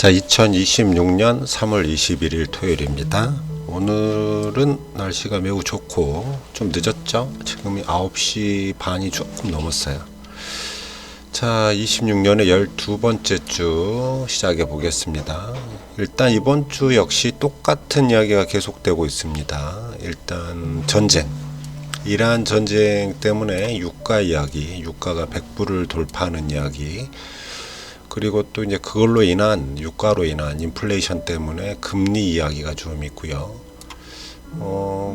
자, 2026년 3월 21일 토요일입니다. 오늘은 날씨가 매우 좋고 좀 늦었죠? 지금이 9시 반이 조금 넘었어요. 자, 26년의 12번째 주 시작해 보겠습니다. 일단 이번 주 역시 똑같은 이야기가 계속되고 있습니다. 일단 전쟁, 이란 전쟁 때문에 유가 이야기, 유가가 100불을 돌파하는 이야기, 그리고 또 이제 그걸로 인한 유가로 인한 인플레이션 때문에 금리 이야기가 좀 있고요.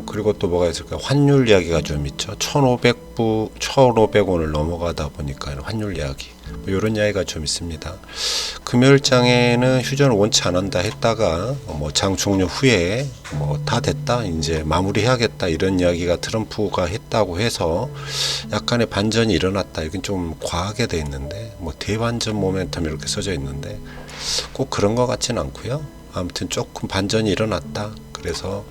그리고 또 뭐가 있을까요? 환율 이야기가 좀 있죠. 1,500원을 넘어가다 보니까 환율 이야기, 뭐 이런 이야기가 좀 있습니다. 금요일장에는 휴전을 원치 않는다 했다가 뭐 장 종료 후에 뭐 다 됐다, 이제 마무리해야겠다, 이런 이야기가 트럼프가 했다고 해서 약간의 반전이 일어났다. 이건 좀 과하게 돼 있는데, 뭐 대반전 모멘텀 이렇게 써져 있는데 꼭 그런 것 같지는 않고요. 아무튼 조금 반전이 일어났다. 그래서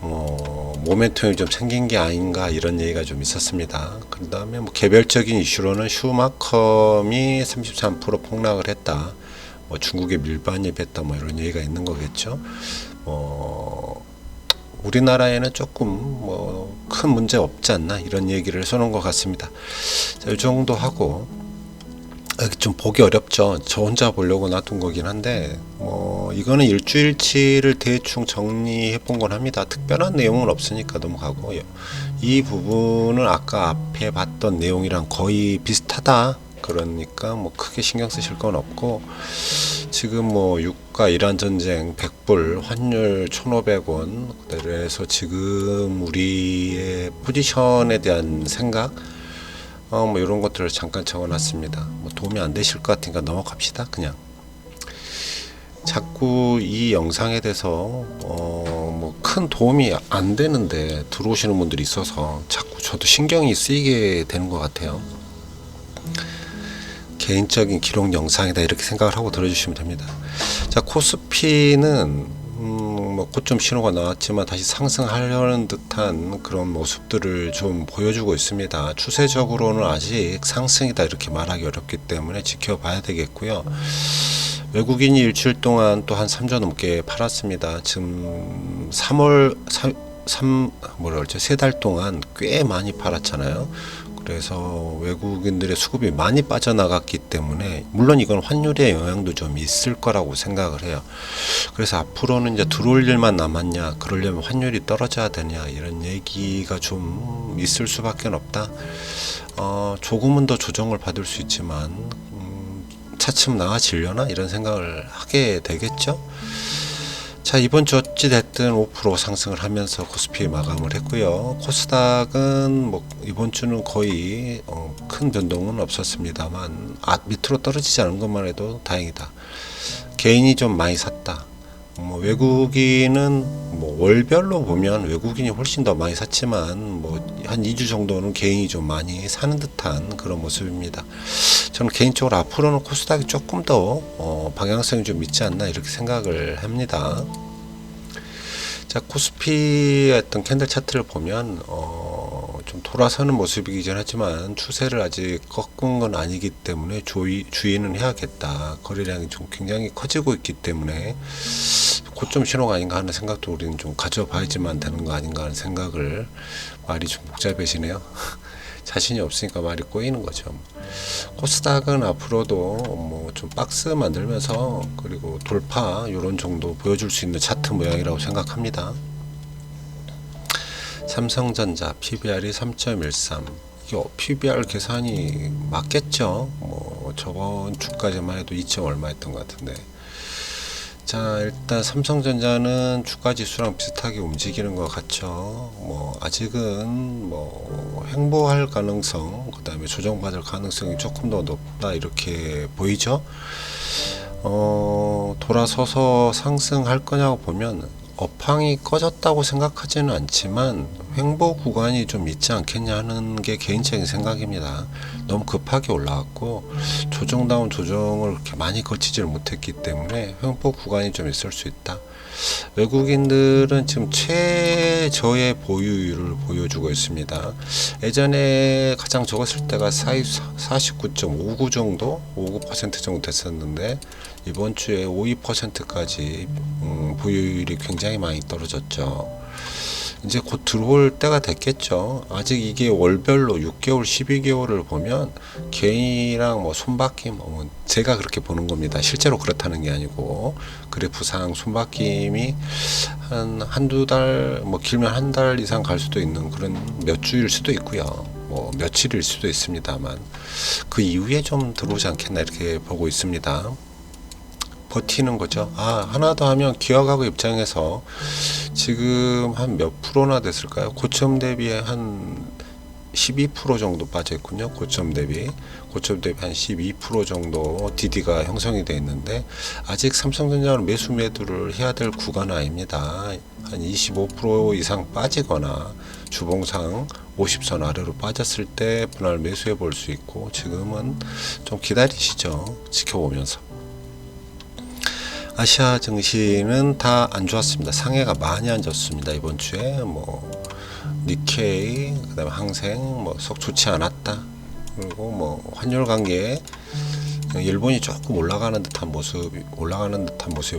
모멘텀이 좀 생긴 게 아닌가, 이런 얘기가 좀 있었습니다. 그 다음에 뭐 개별적인 이슈로는 슈마컴이 33% 폭락을 했다, 뭐 중국에 밀반입했다, 뭐 이런 얘기가 있는 거겠죠. 우리나라에는 조금 뭐 큰 문제 없지 않나, 이런 얘기를 써놓은 것 같습니다. 자, 이 정도 하고, 좀 보기 어렵죠. 저 혼자 보려고 놔둔 거긴 한데, 뭐 이거는 일주일치를 대충 정리해 본 건 합니다. 특별한 내용은 없으니까 넘어가고요. 이 부분은 아까 앞에 봤던 내용이랑 거의 비슷하다, 그러니까 뭐 크게 신경 쓰실 건 없고, 지금 뭐 유가, 이란 전쟁 100불, 환율 1,500원, 그래서 지금 우리의 포지션에 대한 생각, 뭐 이런 것들을 잠깐 적어놨습니다. 뭐 도움이 안 되실 것 같으니까 넘어갑시다. 그냥 자꾸 이 영상에 대해서 뭐 큰 도움이 안 되는데 들어오시는 분들이 있어서 자꾸 저도 신경이 쓰이게 되는 것 같아요. 개인적인 기록 영상이다, 이렇게 생각을 하고 들어주시면 됩니다. 자, 코스피는 뭐 고점 신호가 나왔지만 다시 상승하려는 듯한 그런 모습들을 좀 보여주고 있습니다. 추세적으로는 아직 상승이다, 이렇게 말하기 어렵기 때문에 지켜봐야 되겠고요. 외국인이 일주일 동안 또 한 3조 넘게 팔았습니다. 지금 3달 동안 꽤 많이 팔았잖아요. 그래서 외국인들의 수급이 많이 빠져나갔기 때문에, 물론 이건 환율의 영향도 좀 있을 거라고 생각을 해요. 그래서 앞으로는 이제 들어올 일만 남았냐, 그러려면 환율이 떨어져야 되냐, 이런 얘기가 좀 있을 수밖에 없다. 조금은 더 조정을 받을 수 있지만 차츰 나아지려나, 이런 생각을 하게 되겠죠. 자, 이번 주 어찌됐든 5% 상승을 하면서 코스피 마감을 했고요. 코스닥은 뭐 이번 주는 거의 큰 변동은 없었습니다만, 밑으로 떨어지지 않은 것만 해도 다행이다. 개인이 좀 많이 샀다. 뭐 외국인은 뭐 월별로 보면 외국인이 훨씬 더 많이 샀지만, 뭐 한 2주 정도는 개인이 좀 많이 사는 듯한 그런 모습입니다. 저는 개인적으로 앞으로는 코스닥이 조금 더 방향성이 좀 있지 않나, 이렇게 생각을 합니다. 자, 코스피의 어떤 캔들 차트를 보면 좀 돌아서는 모습이긴 하지만 추세를 아직 꺾은 건 아니기 때문에 주의는 해야겠다. 거래량이 좀 굉장히 커지고 있기 때문에 고점 신호가 아닌가 하는 생각도 우리는 좀 가져봐야지만 되는 거 아닌가 하는 생각을, 말이 좀 복잡해지네요. 자신이 없으니까 말이 꼬이는 거죠. 코스닥은 앞으로도 뭐 좀 박스 만들면서, 그리고 돌파 요런 정도 보여줄 수 있는 차트 모양이라고 생각합니다. 삼성전자 PBR이 3.13, 이게 PBR 계산이 맞겠죠. 뭐 저번 주까지만 해도 2점 얼마 했던 것 같은데. 자, 일단 삼성전자는 주가 지수랑 비슷하게 움직이는 것 같죠. 뭐 아직은 뭐 횡보할 가능성, 그 다음에 조정받을 가능성이 조금 더 높다, 이렇게 보이죠. 돌아서서 상승할 거냐고 보면 업황이 꺼졌다고 생각하지는 않지만 횡보 구간이 좀 있지 않겠냐 하는 게 개인적인 생각입니다. 너무 급하게 올라왔고 조정다운 조정을 그렇게 많이 거치지를 못했기 때문에 횡보 구간이 좀 있을 수 있다. 외국인들은 지금 최저의 보유율을 보여주고 있습니다. 예전에 가장 적었을 때가 49.59 정도, 59% 정도 됐었는데 이번 주에 5~2%까지 보유율이 굉장히 많이 떨어졌죠. 이제 곧 들어올 때가 됐겠죠. 아직 이게 월별로 6개월, 12개월을 보면 개인이랑 뭐 손바뀜, 제가 그렇게 보는 겁니다. 실제로 그렇다는 게 아니고 그래프상 손바뀜이 한두 달, 뭐 길면 한 달 이상 갈 수도 있는 그런 몇 주일 수도 있고요. 뭐 며칠일 수도 있습니다만 그 이후에 좀 들어오지 않겠나 이렇게 보고 있습니다. 버티는 거죠. 하나 더 하면 기업하고 입장에서 지금 한 몇 프로나 됐을까요? 고점 대비에 한 12% 정도 빠져 있군요. 고점 대비 한 12% 정도 DD가 형성이 되어 있는데 아직 삼성전자는 매수 매도를 해야 될 구간 아닙니다. 한 25% 이상 빠지거나 주봉상 50선 아래로 빠졌을 때 분할 매수해 볼 수 있고, 지금은 좀 기다리시죠. 지켜보면서. 아시아 증시는 다 안 좋았습니다. 상해가 많이 안 좋습니다. 이번 주에 뭐 니케이, 그다음에 항생 뭐 속 좋지 않았다. 그리고 뭐 환율 관계 일본이 조금 올라가는 듯한 모습이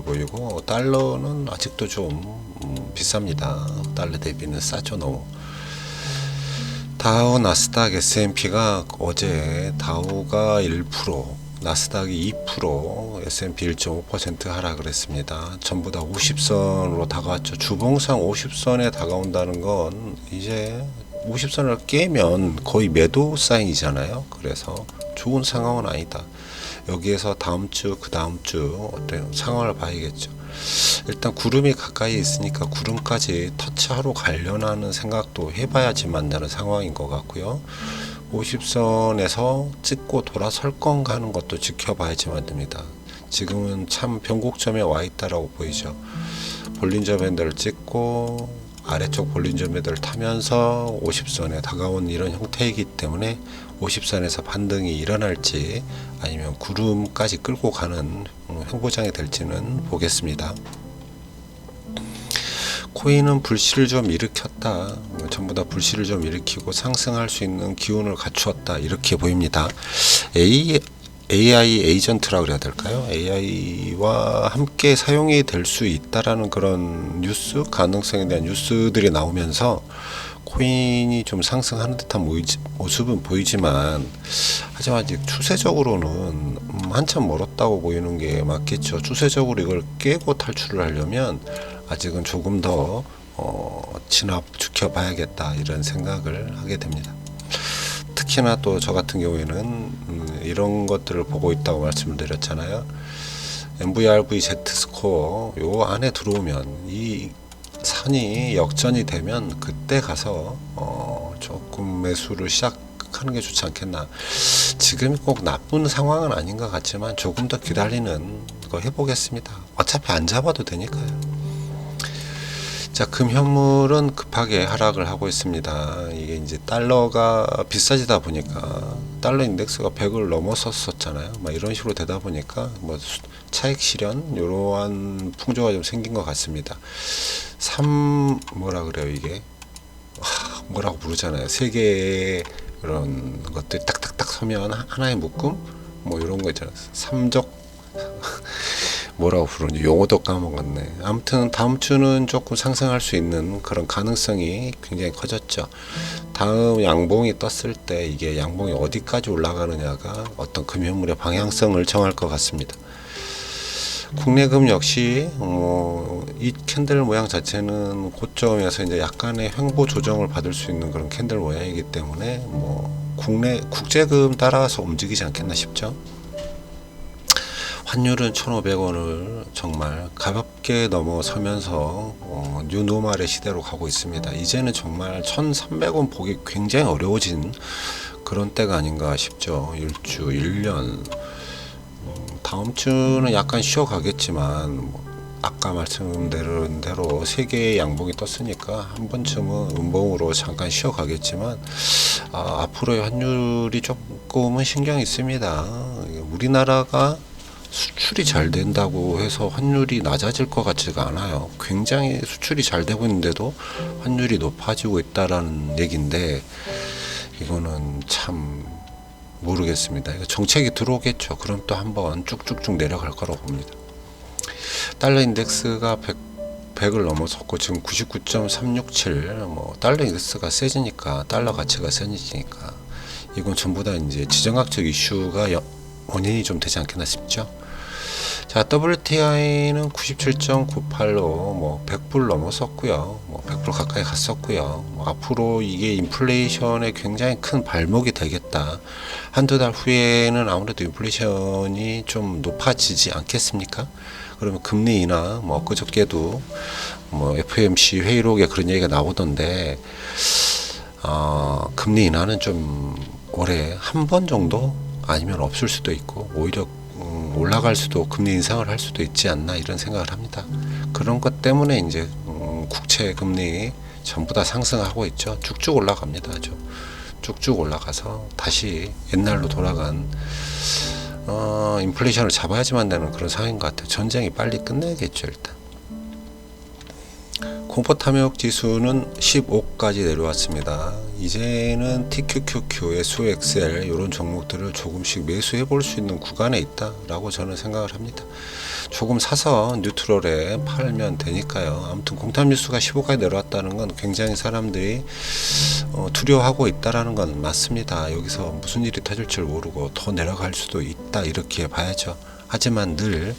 보이고, 달러는 아직도 좀 비쌉니다. 달러 대비는 싸죠 너무. 다우, 나스닥, S&P가 어제 다우가 1%, 나스닥이 2%, S&P 1.5% 하락을 했습니다. 전부 다 50선으로 다가왔죠. 주봉상 50선에 다가온다는 건 이제 50선을 깨면 거의 매도 사인이잖아요. 그래서 좋은 상황은 아니다. 여기에서 다음 주, 그 다음 주 어떤 상황을 봐야겠죠. 일단 구름이 가까이 있으니까 구름까지 터치하러 가려는 생각도 해봐야지만 되는 상황인 것 같고요. 50선에서 찍고 돌아설 건가 하는 것도 지켜봐야지만 됩니다. 지금은 참 변곡점에 와 있다라고 보이죠. 볼린저 밴드를 찍고 아래쪽 볼린저 밴드를 타면서 50선에 다가온 이런 형태이기 때문에 50선에서 반등이 일어날지 아니면 구름까지 끌고 가는 횡보장이 될지는 보겠습니다. 코인은 불씨를 좀 일으켰다. 전부 다 불씨를 좀 일으키고 상승할 수 있는 기운을 갖추었다. 이렇게 보입니다. AI 에이전트라고 그래야 될까요? AI와 함께 사용이 될 수 있다라는 그런 뉴스, 가능성에 대한 뉴스들이 나오면서 코인이 좀 상승하는 듯한 모습은 보이지만, 하지만 아직 추세적으로는 한참 멀었다고 보이는 게 맞겠죠. 추세적으로 이걸 깨고 탈출을 하려면 아직은 조금 더 진압 지켜봐야겠다 이런 생각을 하게 됩니다. 특히나 또 저 같은 경우에는 이런 것들을 보고 있다고 말씀을 드렸잖아요. MVRV Z 스코어 요 안에 들어오면 이 산이 역전이 되면 그때 가서 조금 매수를 시작하는 게 좋지 않겠나. 지금 꼭 나쁜 상황은 아닌 것 같지만 조금 더 기다리는 거 해보겠습니다. 어차피 안 잡아도 되니까요. 자, 금현물은 급하게 하락을 하고 있습니다. 이게 이제 달러가 비싸지다 보니까 달러 인덱스가 100을 넘었었잖아요. 막 이런 식으로 되다 보니까 뭐 차익 실현 이러한 풍조가 좀 생긴 것 같습니다. 뭐라 그래요 이게? 뭐라고 부르잖아요. 세 개의 그런 것들 딱딱딱 서면 하나의 묶음? 뭐 이런 거 있잖아요. 삼적 뭐라고 부르는지 용어도 까먹었네. 아무튼 다음 주는 조금 상승할 수 있는 그런 가능성이 굉장히 커졌죠. 다음 양봉이 떴을 때 이게 양봉이 어디까지 올라가느냐가 어떤 금연물의 방향성을 정할 것 같습니다. 국내금 역시 이 캔들 모양 자체는 고점에서 이제 약간의 횡보 조정을 받을 수 있는 그런 캔들 모양이기 때문에 뭐 국제금 따라서 움직이지 않겠나 싶죠. 환율은 1,500원을 정말 가볍게 넘어서면서 뉴노멀의 시대로 가고 있습니다. 이제는 정말 1,300원 보기 굉장히 어려워진 그런 때가 아닌가 싶죠. 1주, 1년. 다음 주는 약간 쉬어가겠지만 아까 말씀드린 대로 세 개의 양봉이 떴으니까 한 번쯤은 음봉으로 잠깐 쉬어가겠지만 앞으로의 환율이 조금은 신경이 있습니다. 우리나라가 수출이 잘 된다고 해서 환율이 낮아질 것 같지가 않아요. 굉장히 수출이 잘 되고 있는데도 환율이 높아지고 있다라는 얘기인데, 이거는 참 모르겠습니다. 이거 정책이 들어오겠죠. 그럼 또 한번 쭉쭉쭉 내려갈 거라고 봅니다. 달러 인덱스가 100을 넘어섰고 지금 99.367. 뭐 달러 인덱스가 세지니까 달러 가치가 세지니까 이건 전부 다 이제 지정학적 이슈가 원인이 좀 되지 않겠나 싶죠. 자, WTI는 97.98로 뭐 100불 넘어섰고요. 뭐 100불 가까이 갔었고요. 뭐 앞으로 이게 인플레이션에 굉장히 큰 발목이 되겠다. 한두 달 후에는 아무래도 인플레이션이 좀 높아지지 않겠습니까? 그러면 금리 인하, 뭐 그저께도 뭐 FOMC 회의록에 그런 얘기가 나오던데, 금리 인하는 좀 올해 한 번 정도 아니면 없을 수도 있고 오히려 올라갈 수도, 금리 인상을 할 수도 있지 않나 이런 생각을 합니다. 그런 것 때문에 이제 국채 금리 전부 다 상승하고 있죠. 쭉쭉 올라갑니다. 아주 쭉쭉 올라가서 다시 옛날로 돌아간 인플레이션을 잡아야지만 되는 그런 상황인 것 같아요. 전쟁이 빨리 끝내겠죠. 일단 공포 탐욕 지수는 15까지 내려왔습니다. 이제는 TQQQ, SOXL 이런 종목들을 조금씩 매수해 볼 수 있는 구간에 있다라고 저는 생각을 합니다. 조금 사서 뉴트럴에 팔면 되니까요. 아무튼 공탐 지수가 15까지 내려왔다는 건 굉장히 사람들이 두려워하고 있다라는 건 맞습니다. 여기서 무슨 일이 터질 줄 모르고 더 내려갈 수도 있다 이렇게 봐야죠. 하지만 늘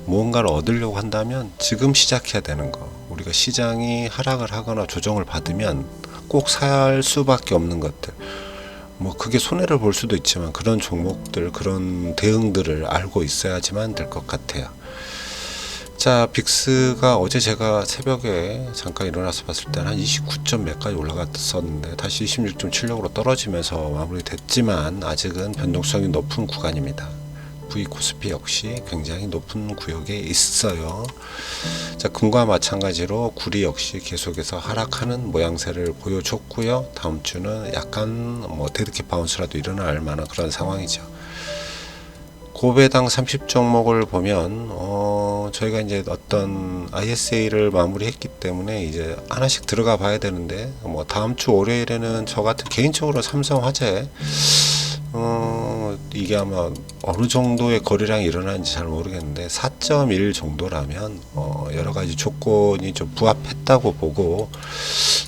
무언가를 얻으려고 한다면 지금 시작해야 되는 거. 우리가 시장이 하락을 하거나 조정을 받으면 꼭 살 수밖에 없는 것들. 뭐 그게 손해를 볼 수도 있지만 그런 종목들, 그런 대응들을 알고 있어야지만 될 것 같아요. 자, 빅스가 어제 제가 새벽에 잠깐 일어나서 봤을 때는 한 29점 몇까지 올라갔었는데 다시 26.76으로 떨어지면서 마무리됐지만 아직은 변동성이 높은 구간입니다. V 코스피 역시 굉장히 높은 구역에 있어요. 자, 금과 마찬가지로 구리 역시 계속해서 하락하는 모양새를 보여줬고요. 다음 주는 약간 뭐 데드캣 바운스라도 일어날 만한 그런 상황이죠. 고배당 30 종목을 보면 저희가 이제 어떤 ISA를 마무리했기 때문에 이제 하나씩 들어가 봐야 되는데 뭐 다음 주 월요일에는 저 같은 개인적으로 삼성화재 이게 아마 어느 정도의 거래량이 일어나는지 잘 모르겠는데 4.1 정도라면 여러 가지 조건이 좀 부합했다고 보고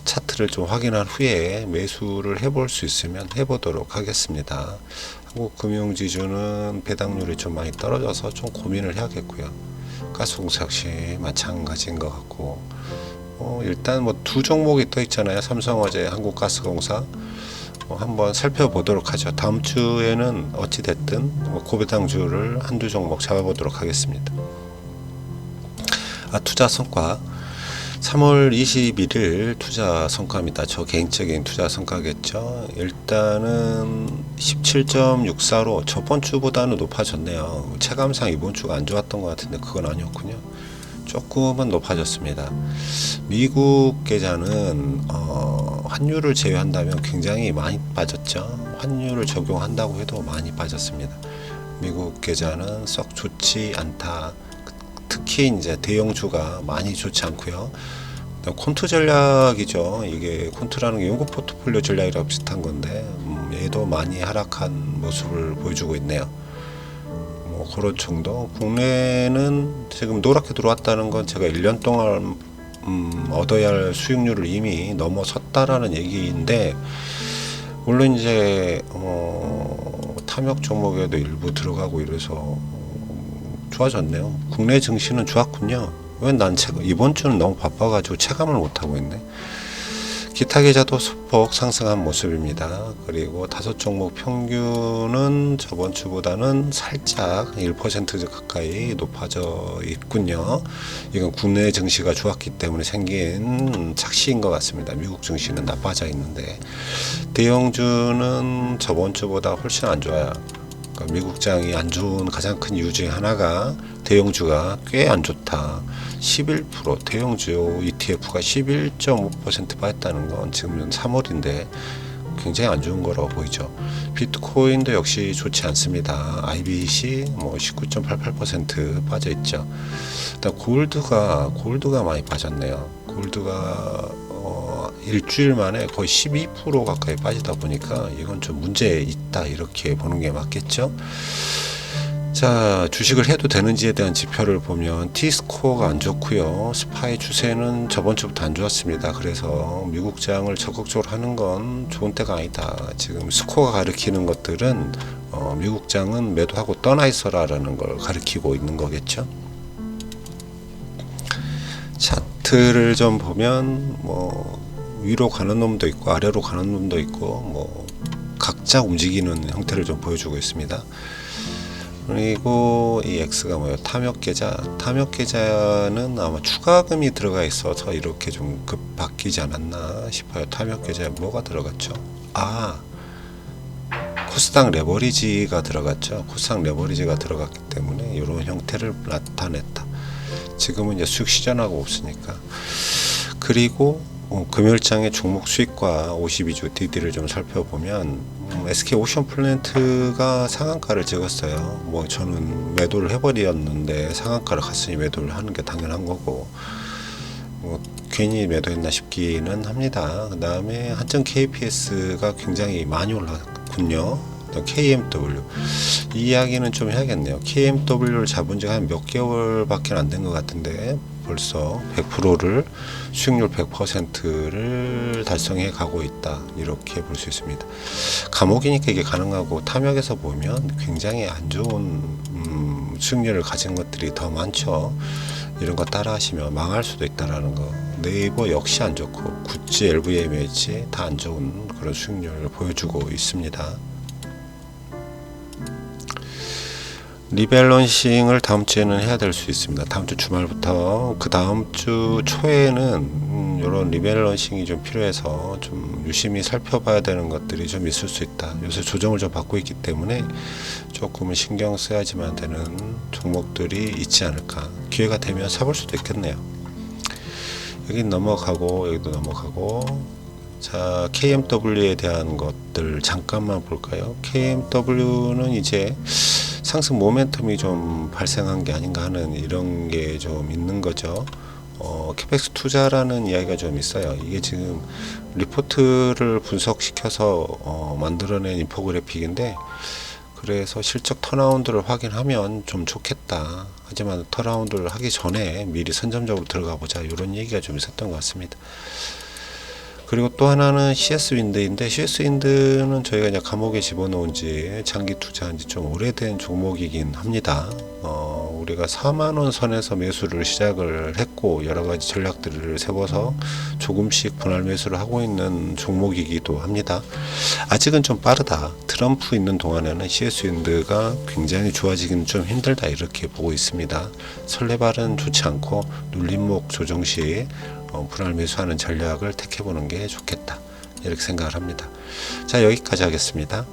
차트를 좀 확인한 후에 매수를 해볼 수 있으면 해보도록 하겠습니다. 한국금융지주는 배당률이 좀 많이 떨어져서 좀 고민을 해야겠고요. 가스공사 역시 마찬가지인 것 같고 일단 뭐 두 종목이 또 있잖아요. 삼성화재, 한국가스공사 한번 살펴보도록 하죠. 다음 주에는 어찌됐든 고배당주를 한두 종목 잡아보도록 하겠습니다. 투자 성과 3월 21일 투자 성과입니다. 저 개인적인 투자 성과겠죠. 일단은 17.64로 저번 주보다는 높아졌네요. 체감상 이번 주가 안 좋았던 것 같은데 그건 아니었군요. 조금은 높아졌습니다. 미국 계좌는 환율을 제외한다면 굉장히 많이 빠졌죠. 환율을 적용한다고 해도 많이 빠졌습니다. 미국 계좌는 썩 좋지 않다. 특히 이제 대형주가 많이 좋지 않고요. 콘트 전략이죠. 이게 콘트라는 게 연구 포트폴리오 전략이랑 비슷한 건데 얘도 많이 하락한 모습을 보여주고 있네요. 뭐 그런 정도. 국내는 지금 노랗게 들어왔다는 건 제가 1년 동안 얻어야 할 수익률을 이미 넘어섰다라는 얘기인데 물론 이제 탐욕 종목에도 일부 들어가고 이래서 좋아졌네요. 국내 증시는 좋았군요. 왜 난 이번 주는 너무 바빠가지고 체감을 못하고 있네. 기타 계좌도 소폭 상승한 모습입니다. 그리고 5종목 평균은 저번 주보다는 살짝 1% 가까이 높아져 있군요. 이건 국내 증시가 좋았기 때문에 생긴 착시인 것 같습니다. 미국 증시는 나빠져 있는데 대형주는 저번 주보다 훨씬 안 좋아요. 그러니까 미국장이 안 좋은 가장 큰 이유 중에 하나가 대형주가 꽤 안 좋다. 11% 대형주 ETF가 11.5% 빠졌다는 건 지금 3월인데 굉장히 안 좋은 거라고 보이죠. 비트코인도 역시 좋지 않습니다. IBC 뭐 19.88% 빠져 있죠. 일단 골드가 많이 빠졌네요. 골드가 일주일 만에 거의 12% 가까이 빠지다 보니까 이건 좀 문제 있다, 이렇게 보는 게 맞겠죠. 자, 주식을 해도 되는지에 대한 지표를 보면 T스코어가 안 좋고요. 스파이 추세는 저번 주부터 안 좋았습니다. 그래서 미국장을 적극적으로 하는 건 좋은 때가 아니다. 지금 스코어가 가리키는 것들은 미국장은 매도하고 떠나 있어라라는 걸 가리키고 있는 거겠죠. 차트를 좀 보면 뭐 위로 가는 놈도 있고 아래로 가는 놈도 있고 뭐 각자 움직이는 형태를 좀 보여주고 있습니다. 그리고 이 X가 뭐예요? 탐욕 계좌는 아마 추가금이 들어가 있어서 이렇게 좀 급 바뀌지 않았나 싶어요. 탐욕 계좌에 뭐가 들어갔죠? 코스닥 레버리지가 들어갔죠. 코스닥 레버리지가 들어갔기 때문에 이런 형태를 나타냈다. 지금은 이제 수익 시전하고 없으니까. 그리고 금요일장의 종목 수익과 52주 DD를 좀 살펴보면 SK 오션플랜트가 상한가를 찍었어요. 뭐 저는 매도를 해버렸는데 상한가를 갔으니 매도를 하는 게 당연한 거고 뭐 괜히 매도했나 싶기는 합니다. 그 다음에 한전 KPS가 굉장히 많이 올랐군요. KMW 이 이야기는 좀 해야겠네요. KMW를 잡은 지가 한 몇 개월밖에 안 된 것 같은데 벌써 100%를 수익률 100%를 달성해 가고 있다, 이렇게 볼 수 있습니다. 감옥이니까 이게 가능하고 탐욕에서 보면 굉장히 안 좋은 수익률을 가진 것들이 더 많죠. 이런 거 따라 하시면 망할 수도 있다라는 거. 네이버 역시 안 좋고 구찌, LVMH 다 안 좋은 그런 수익률을 보여주고 있습니다. 리밸런싱을 다음 주에는 해야 될 수 있습니다. 다음 주 주말부터 그 다음 주 초에는 이런 리밸런싱이 좀 필요해서 좀 유심히 살펴봐야 되는 것들이 좀 있을 수 있다. 요새 조정을 좀 받고 있기 때문에 조금은 신경 써야지만 되는 종목들이 있지 않을까. 기회가 되면 사볼 수도 있겠네요. 여기 넘어가고 여기도 넘어가고. 자, KMW에 대한 것들 잠깐만 볼까요? KMW는 이제 상승 모멘텀이 좀 발생한 게 아닌가 하는 이런 게 좀 있는 거죠. 캐펙스 투자라는 이야기가 좀 있어요. 이게 지금 리포트를 분석시켜서 만들어낸 인포그래픽인데, 그래서 실적 턴라운드를 확인하면 좀 좋겠다. 하지만 턴라운드를 하기 전에 미리 선점적으로 들어가 보자, 이런 얘기가 좀 있었던 것 같습니다. 그리고 또 하나는 CS윈드인데, CS윈드는 저희가 이제 감옥에 집어넣은 지 장기 투자한 지 좀 오래된 종목이긴 합니다. 우리가 4만원 선에서 매수를 시작을 했고 여러 가지 전략들을 세워서 조금씩 분할 매수를 하고 있는 종목이기도 합니다. 아직은 좀 빠르다. 트럼프 있는 동안에는 CS윈드가 굉장히 좋아지기는 좀 힘들다, 이렇게 보고 있습니다. 설레발은 좋지 않고 눌림목 조정 시 분할 매수하는 전략을 택해보는 게 좋겠다, 이렇게 생각을 합니다. 자, 여기까지 하겠습니다.